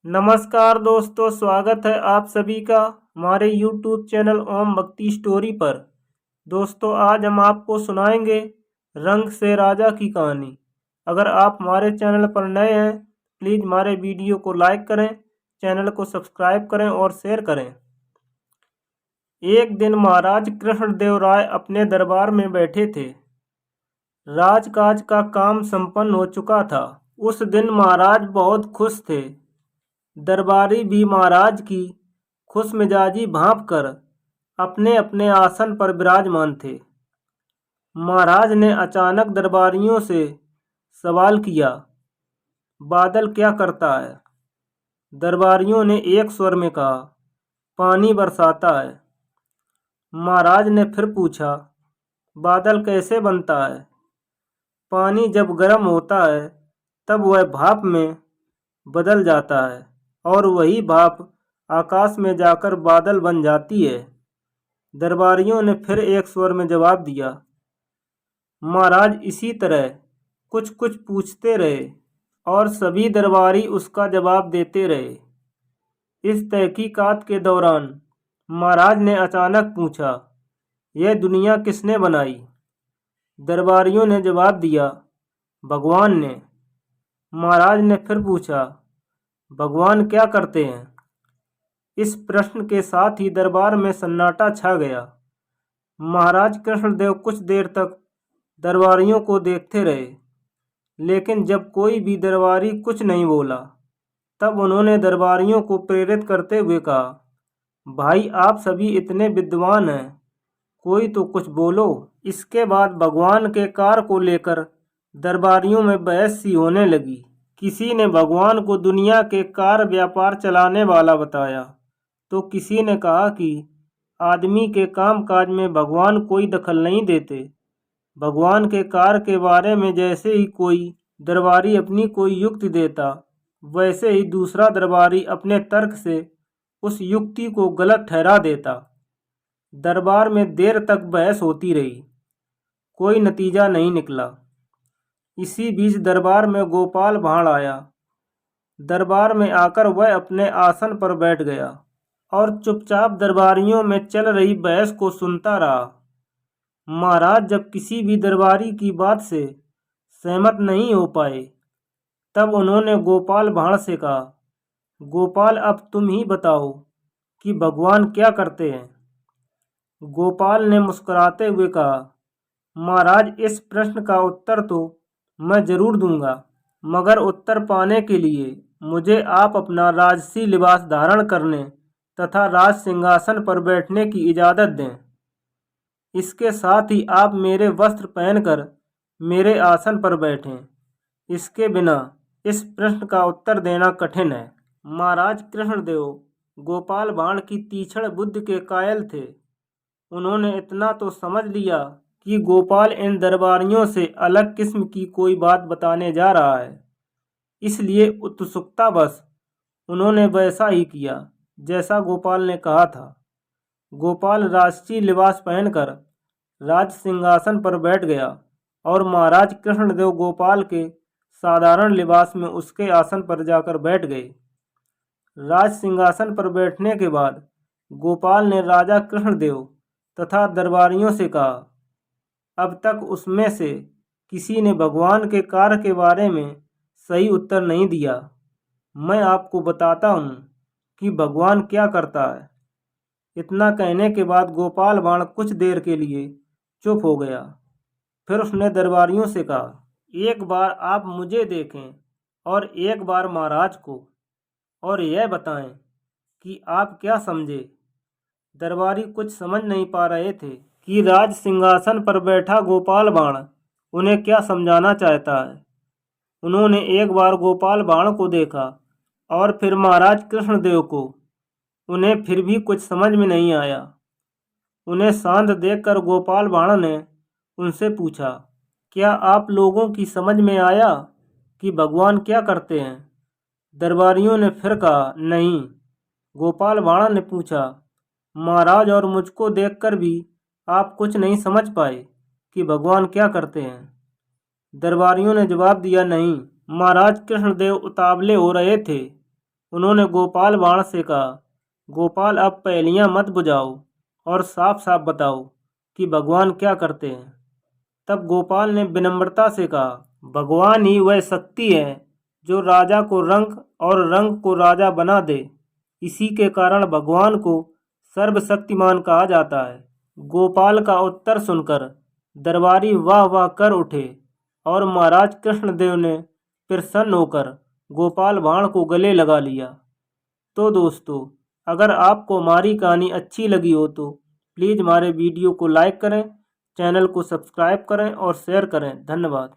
नमस्कार दोस्तों, स्वागत है आप सभी का हमारे YouTube चैनल ओम भक्ति स्टोरी पर। दोस्तों, आज हम आपको सुनाएंगे रंग से राजा की कहानी। अगर आप हमारे चैनल पर नए हैं, प्लीज़ हमारे वीडियो को लाइक करें, चैनल को सब्सक्राइब करें और शेयर करें। एक दिन महाराज कृष्णदेव राय अपने दरबार में बैठे थे। राजकाज का काम संपन्न हो चुका था। उस दिन महाराज बहुत खुश थे। दरबारी भी महाराज की खुशमिजाजी भांप कर अपने अपने आसन पर विराजमान थे। महाराज ने अचानक दरबारियों से सवाल किया, बादल क्या करता है? दरबारियों ने एक स्वर में कहा, पानी बरसाता है। महाराज ने फिर पूछा, बादल कैसे बनता है? पानी जब गर्म होता है तब वह भाप में बदल जाता है और वही भाप आकाश में जाकर बादल बन जाती है। दरबारियों ने फिर एक स्वर में जवाब दिया। महाराज इसी तरह कुछ कुछ पूछते रहे और सभी दरबारी उसका जवाब देते रहे। इस तहकीकात के दौरान महाराज ने अचानक पूछा, यह दुनिया किसने बनाई? दरबारियों ने जवाब दिया, भगवान ने। महाराज ने फिर पूछा, भगवान क्या करते हैं? इस प्रश्न के साथ ही दरबार में सन्नाटा छा गया। महाराज कृष्णदेव कुछ देर तक दरबारियों को देखते रहे, लेकिन जब कोई भी दरबारी कुछ नहीं बोला, तब उन्होंने दरबारियों को प्रेरित करते हुए कहा, भाई आप सभी इतने विद्वान हैं, कोई तो कुछ बोलो। इसके बाद भगवान के कार्य को लेकर दरबारियों में बहस सी होने लगी। किसी ने भगवान को दुनिया के कार्य व्यापार चलाने वाला बताया, तो किसी ने कहा कि आदमी के कामकाज में भगवान कोई दखल नहीं देते। भगवान के कार्य के बारे में जैसे ही कोई दरबारी अपनी कोई युक्ति देता, वैसे ही दूसरा दरबारी अपने तर्क से उस युक्ति को गलत ठहरा देता। दरबार में देर तक बहस होती रही, कोई नतीजा नहीं निकला। इसी बीच दरबार में गोपाल भांड़ आया। दरबार में आकर वह अपने आसन पर बैठ गया और चुपचाप दरबारियों में चल रही बहस को सुनता रहा। महाराज जब किसी भी दरबारी की बात से सहमत नहीं हो पाए, तब उन्होंने गोपाल भांड़ से कहा, गोपाल अब तुम ही बताओ कि भगवान क्या करते हैं? गोपाल ने मुस्कुराते हुए कहा, महाराज इस प्रश्न का उत्तर तो मैं जरूर दूंगा, मगर उत्तर पाने के लिए मुझे आप अपना राजसी लिबास धारण करने तथा राज सिंहासन पर बैठने की इजाज़त दें। इसके साथ ही आप मेरे वस्त्र पहनकर मेरे आसन पर बैठें। इसके बिना इस प्रश्न का उत्तर देना कठिन है। महाराज कृष्णदेव गोपाल भांड़ की तीक्ष्ण बुद्धि के कायल थे। उन्होंने इतना तो समझ लिया कि गोपाल इन दरबारियों से अलग किस्म की कोई बात बताने जा रहा है, इसलिए उत्सुकतावश उन्होंने वैसा ही किया जैसा गोपाल ने कहा था। गोपाल राजसी लिबास पहनकर राज सिंहासन पर बैठ गया और महाराज कृष्णदेव गोपाल के साधारण लिबास में उसके आसन पर जाकर बैठ गए। राज सिंहासन पर बैठने के बाद गोपाल ने राजा कृष्णदेव तथा दरबारियों से कहा, अब तक उसमें से किसी ने भगवान के कार्य के बारे में सही उत्तर नहीं दिया। मैं आपको बताता हूँ कि भगवान क्या करता है। इतना कहने के बाद गोपाल भांड़ कुछ देर के लिए चुप हो गया। फिर उसने दरबारियों से कहा, एक बार आप मुझे देखें और एक बार महाराज को, और यह बताएं कि आप क्या समझे। दरबारी कुछ समझ नहीं पा रहे थे कि राज सिंहासन पर बैठा गोपाल भांड़ उन्हें क्या समझाना चाहता है। उन्होंने एक बार गोपाल भांड़ को देखा और फिर महाराज कृष्णदेव को। उन्हें फिर भी कुछ समझ में नहीं आया। उन्हें शांत देखकर गोपाल भांड़ ने उनसे पूछा, क्या आप लोगों की समझ में आया कि भगवान क्या करते हैं? दरबारियों ने फिर कहा, नहीं। गोपाल भांड़ ने पूछा, महाराज और मुझको देखकर भी आप कुछ नहीं समझ पाए कि भगवान क्या करते हैं? दरबारियों ने जवाब दिया, नहीं। महाराज कृष्णदेव उतावले हो रहे थे। उन्होंने गोपाल भाण से कहा, गोपाल अब पहेलियां मत बुझाओ और साफ साफ बताओ कि भगवान क्या करते हैं। तब गोपाल ने विनम्रता से कहा, भगवान ही वह शक्ति है जो राजा को रंक और रंग को राजा बना दे। इसी के कारण भगवान को सर्वशक्तिमान कहा जाता है। गोपाल का उत्तर सुनकर दरबारी वाह वाह कर उठे और महाराज कृष्णदेव ने प्रसन्न होकर गोपाल भाण को गले लगा लिया। तो दोस्तों, अगर आपको हमारी कहानी अच्छी लगी हो तो प्लीज़ हमारे वीडियो को लाइक करें, चैनल को सब्सक्राइब करें और शेयर करें। धन्यवाद।